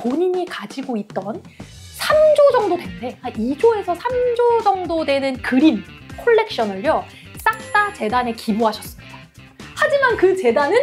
본인이 가지고 있던 3조 정도 된대. 한 2조에서 3조 정도 되는 그림 콜렉션을요, 싹 다 재단에 기부하셨습니다. 하지만 그 재단은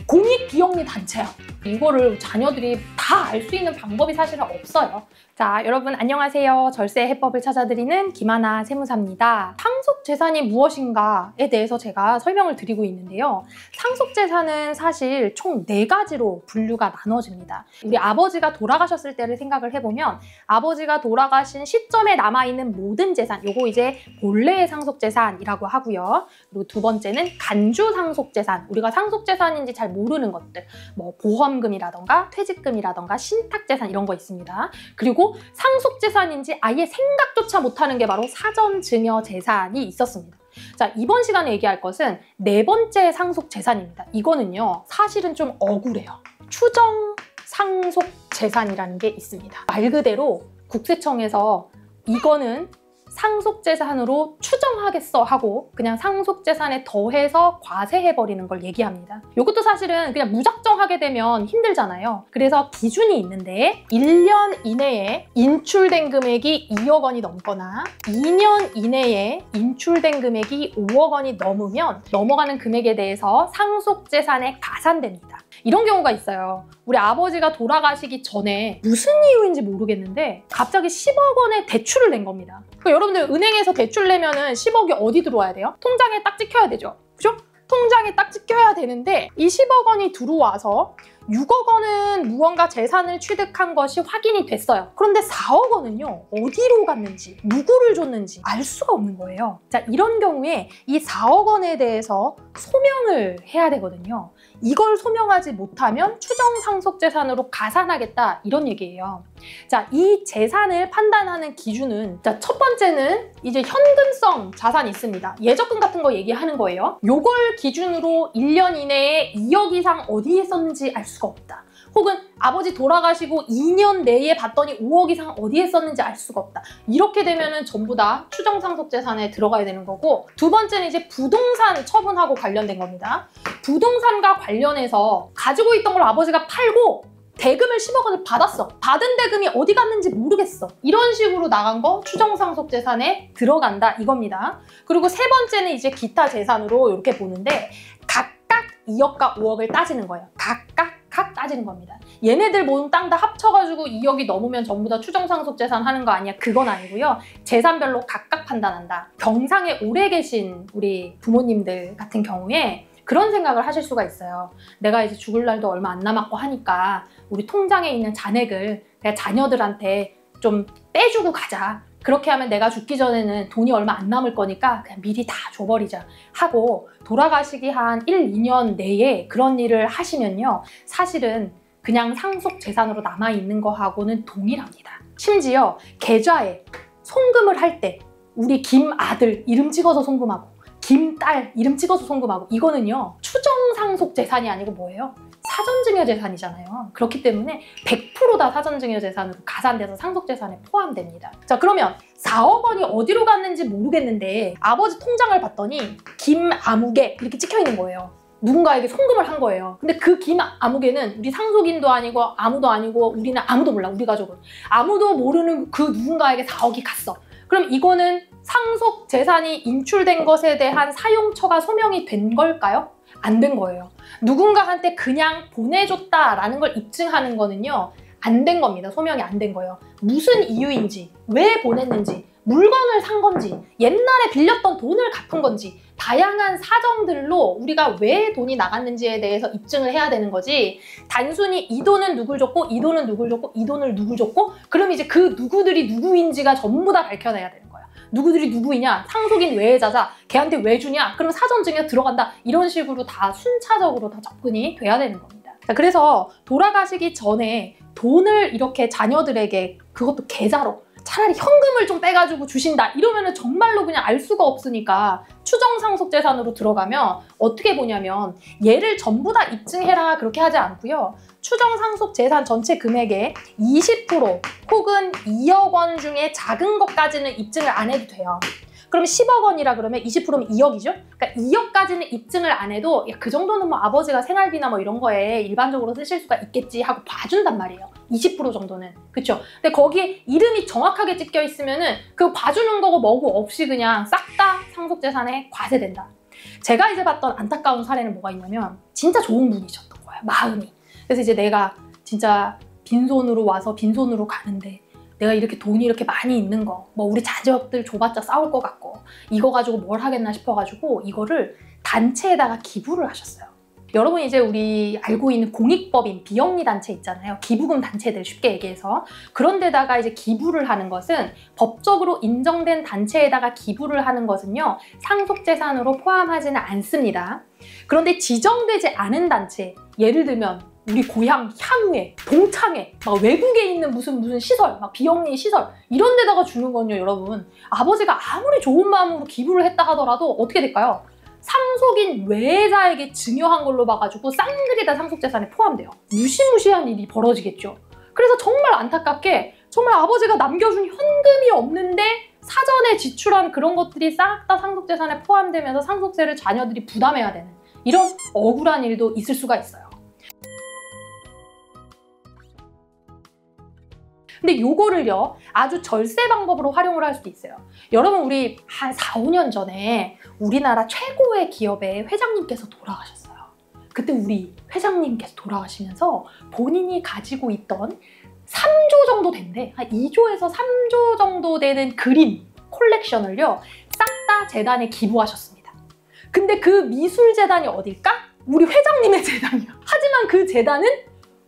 공익 비영리 단체야. 이거를 자녀들이 다 알 수 있는 방법이 사실은 없어요. 자, 여러분 안녕하세요. 절세 해법을 찾아드리는 김하나 세무사입니다. 상속재산이 무엇인가에 대해서 제가 설명을 드리고 있는데요. 상속재산은 사실 총 4가지로 분류가 나눠집니다. 우리 아버지가 돌아가셨을 때를 생각을 해보면 아버지가 돌아가신 시점에 남아있는 모든 재산, 요거 이제 본래의 상속재산이라고 하고요. 그리고 두 번째는 간주 상속재산, 우리가 상속재산인지 잘 모르는 것들, 뭐 보험금이라던가 퇴직금이라던가 신탁재산 이런 거 있습니다. 그리고 상속재산인지 아예 생각조차 못하는 게 바로 사전증여재산이 있었습니다. 자, 이번 시간에 얘기할 것은 4번째 상속재산입니다. 이거는요, 사실은 좀 억울해요. 추정상속재산이라는 게 있습니다. 말 그대로 국세청에서 이거는 상속재산으로 추정하겠어 하고 그냥 상속재산에 더해서 과세해버리는 걸 얘기합니다. 이것도 사실은 그냥 무작정 하게 되면 힘들잖아요. 그래서 기준이 있는데 1년 이내에 인출된 금액이 2억 원이 넘거나 2년 이내에 인출된 금액이 5억 원이 넘으면 넘어가는 금액에 대해서 상속재산에 가산됩니다. 이런 경우가 있어요. 우리 아버지가 돌아가시기 전에 무슨 이유인지 모르겠는데 갑자기 10억 원의 대출을 낸 겁니다. 그러니까 여러분들 은행에서 대출 내면은 10억이 어디 들어와야 돼요? 통장에 딱 찍혀야 되죠. 그죠? 통장에 딱 찍혀야 되는데 이 10억 원이 들어와서 6억 원은 무언가 재산을 취득한 것이 확인이 됐어요. 그런데 4억 원은요, 어디로 갔는지, 누구를 줬는지 알 수가 없는 거예요. 자, 이런 경우에 이 4억 원에 대해서 소명을 해야 되거든요. 이걸 소명하지 못하면 추정상속재산으로 가산하겠다, 이런 얘기예요. 자, 이 재산을 판단하는 기준은, 자, 첫 번째는 이제 현금성 자산이 있습니다. 예적금 같은 거 얘기하는 거예요. 요걸 기준으로 1년 이내에 2억 이상 어디에 썼는지 알 수가 없다. 혹은 아버지 돌아가시고 2년 내에 봤더니 5억 이상 어디에 썼는지 알 수가 없다. 이렇게 되면은 전부 다 추정상속재산에 들어가야 되는 거고, 두 번째는 이제 부동산 처분하고 관련된 겁니다. 부동산과 관련해서 가지고 있던 걸 아버지가 팔고 대금을 10억 원을 받았어. 받은 대금이 어디 갔는지 모르겠어. 이런 식으로 나간 거 추정상속재산에 들어간다, 이겁니다. 그리고 세 번째는 이제 기타 재산으로 이렇게 보는데 각각 2억과 5억을 따지는 거예요. 각각 따지는 겁니다. 얘네들 모든 땅 다 합쳐가지고 2억이 넘으면 전부 다 추정상속재산 하는 거 아니야? 그건 아니고요. 재산별로 각각 판단한다. 경상에 오래 계신 우리 부모님들 같은 경우에 그런 생각을 하실 수가 있어요. 내가 이제 죽을 날도 얼마 안 남았고 하니까 우리 통장에 있는 잔액을 내가 자녀들한테 좀 빼주고 가자. 그렇게 하면 내가 죽기 전에는 돈이 얼마 안 남을 거니까 그냥 미리 다 줘버리자 하고 돌아가시기 한 1, 2년 내에 그런 일을 하시면요, 사실은 그냥 상속재산으로 남아있는 거하고는 동일합니다. 심지어 계좌에 송금을 할 때 우리 김아들 이름 찍어서 송금하고 김딸 이름 찍어서 송금하고 이거는요, 추정상속재산이 아니고 뭐예요? 사전증여재산이잖아요. 그렇기 때문에 100% 다 사전증여재산으로 가산돼서 상속재산에 포함됩니다. 자, 그러면 4억 원이 어디로 갔는지 모르겠는데 아버지 통장을 봤더니 김아무개 이렇게 찍혀있는 거예요. 누군가에게 송금을 한 거예요. 근데 그 김아무개는 우리 상속인도 아니고 아무도 아니고 우리는 아무도 몰라. 우리 가족은 아무도 모르는 그 누군가에게 4억이 갔어. 그럼 이거는 상속재산이 인출된 것에 대한 사용처가 소명이 된 걸까요? 안 된 거예요. 누군가한테 그냥 보내줬다라는 걸 입증하는 거는요, 안 된 겁니다. 소명이 안 된 거예요. 무슨 이유인지, 왜 보냈는지, 물건을 산 건지, 옛날에 빌렸던 돈을 갚은 건지 다양한 사정들로 우리가 왜 돈이 나갔는지에 대해서 입증을 해야 되는 거지, 단순히 이 돈은 누굴 줬고 이 돈은 누굴 줬고 이 돈을 누굴 줬고 그럼 이제 그 누구들이 누구인지가 전부 다 밝혀내야 되는 거야. 누구들이 누구이냐, 상속인 외자자, 걔한테 왜 주냐, 그럼 사전증여 들어간다, 이런 식으로 다 순차적으로 다 접근이 돼야 되는 겁니다. 자, 그래서 돌아가시기 전에 돈을 이렇게 자녀들에게, 그것도 계좌로 차라리 현금을 좀 빼가지고 주신다 이러면은 정말로 그냥 알 수가 없으니까 추정상속재산으로 들어가면 어떻게 보냐면 얘를 전부 다 입증해라 그렇게 하지 않고요. 추정상속재산 전체 금액의 20% 혹은 2억 원 중에 작은 것까지는 입증을 안 해도 돼요. 그럼 10억 원이라 그러면 20%면 2억이죠? 그러니까 2억까지는 입증을 안 해도 야, 그 정도는 뭐 아버지가 생활비나 뭐 이런 거에 일반적으로 쓰실 수가 있겠지 하고 봐준단 말이에요. 20% 정도는. 그쵸? 근데 거기에 이름이 정확하게 찍혀 있으면은 그 봐주는 거고 뭐고 없이 그냥 싹 다 상속재산에 과세된다. 제가 이제 봤던 안타까운 사례는 뭐가 있냐면 진짜 좋은 분이셨던 거예요. 마음이. 그래서 이제 내가 진짜 빈손으로 와서 빈손으로 가는데 내가 이렇게 돈이 이렇게 많이 있는 거, 뭐 우리 자녀들 줘봤자 싸울 것 같고 이거 가지고 뭘 하겠나 싶어가지고 이거를 단체에다가 기부를 하셨어요. 여러분 이제 우리 알고 있는 공익법인 비영리 단체 있잖아요. 기부금 단체들 쉽게 얘기해서. 그런 데다가 이제 기부를 하는 것은 법적으로 인정된 단체에다가 기부를 하는 것은요. 상속재산으로 포함하지는 않습니다. 그런데 지정되지 않은 단체, 예를 들면 우리 고향 향후에, 동창회, 막 외국에 있는 무슨 시설, 막 비영리 시설 이런 데다가 주는 건요, 여러분. 아버지가 아무리 좋은 마음으로 기부를 했다 하더라도 어떻게 될까요? 상속인 외자에게 증여한 걸로 봐가지고 쌍들이 다 상속재산에 포함돼요. 무시무시한 일이 벌어지겠죠. 그래서 정말 안타깝게 정말 아버지가 남겨준 현금이 없는데 사전에 지출한 그런 것들이 싹 다 상속재산에 포함되면서 상속세를 자녀들이 부담해야 되는 이런 억울한 일도 있을 수가 있어요. 근데 요거를요 아주 절세 방법으로 활용을 할 수도 있어요. 여러분 우리 한 4, 5년 전에 우리나라 최고의 기업의 회장님께서 돌아가셨어요. 그때 우리 회장님께서 돌아가시면서 본인이 가지고 있던 3조 정도 된대. 한 2조에서 3조 정도 되는 그림 콜렉션을요 싹 다 재단에 기부하셨습니다. 근데 그 미술재단이 어딜까? 우리 회장님의 재단이야. 하지만 그 재단은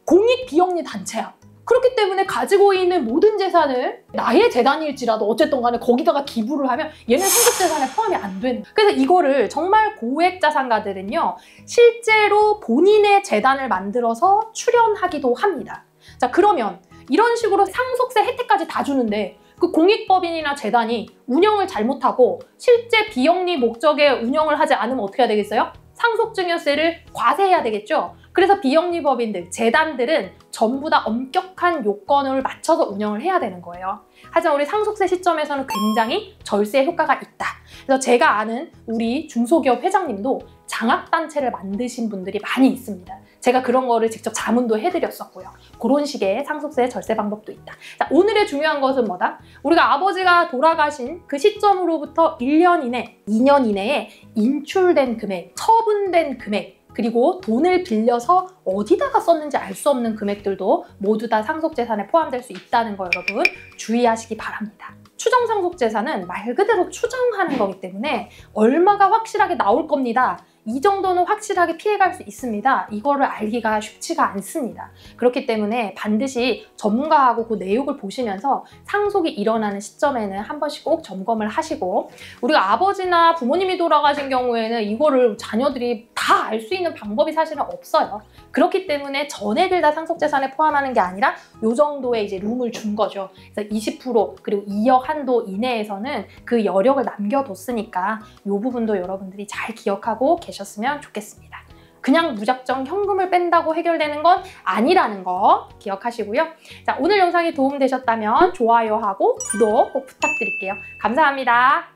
공익비영리 단체야. 그렇기 때문에 가지고 있는 모든 재산을 나의 재단일지라도 어쨌든 간에 거기다가 기부를 하면 얘는 상속재산에 포함이 안 되는. 그래서 이거를 정말 고액 자산가들은요 실제로 본인의 재단을 만들어서 출연하기도 합니다. 자 그러면 이런 식으로 상속세 혜택까지 다 주는데 그 공익법인이나 재단이 운영을 잘못하고 실제 비영리 목적의 운영을 하지 않으면 어떻게 해야 되겠어요? 상속증여세를 과세해야 되겠죠? 그래서 비영리법인들, 재단들은 전부 다 엄격한 요건을 맞춰서 운영을 해야 되는 거예요. 하지만 우리 상속세 시점에서는 굉장히 절세 효과가 있다. 그래서 제가 아는 우리 중소기업 회장님도 장학단체를 만드신 분들이 많이 있습니다. 제가 그런 거를 직접 자문도 해드렸었고요. 그런 식의 상속세 절세 방법도 있다. 자, 오늘의 중요한 것은 뭐다? 우리가 아버지가 돌아가신 그 시점으로부터 1년 이내, 2년 이내에 인출된 금액, 처분된 금액, 그리고 돈을 빌려서 어디다가 썼는지 알 수 없는 금액들도 모두 다 상속재산에 포함될 수 있다는 거 여러분 주의하시기 바랍니다. 추정상속재산은 말 그대로 추정하는 거기 때문에 얼마가 확실하게 나올 겁니다. 이 정도는 확실하게 피해갈 수 있습니다. 이거를 알기가 쉽지가 않습니다. 그렇기 때문에 반드시 전문가하고 그 내용을 보시면서 상속이 일어나는 시점에는 한 번씩 꼭 점검을 하시고 우리가 아버지나 부모님이 돌아가신 경우에는 이거를 자녀들이 다 알 수 있는 방법이 사실은 없어요. 그렇기 때문에 전액을 다 상속재산에 포함하는 게 아니라 이 정도의 이제 룸을 준 거죠. 그래서 20% 그리고 2억 한도 이내에서는 그 여력을 남겨뒀으니까 이 부분도 여러분들이 잘 기억하고 계셨으면 좋겠습니다. 그냥 무작정 현금을 뺀다고 해결되는 건 아니라는 거 기억하시고요. 자, 오늘 영상이 도움되셨다면 좋아요하고 구독 꼭 부탁드릴게요. 감사합니다.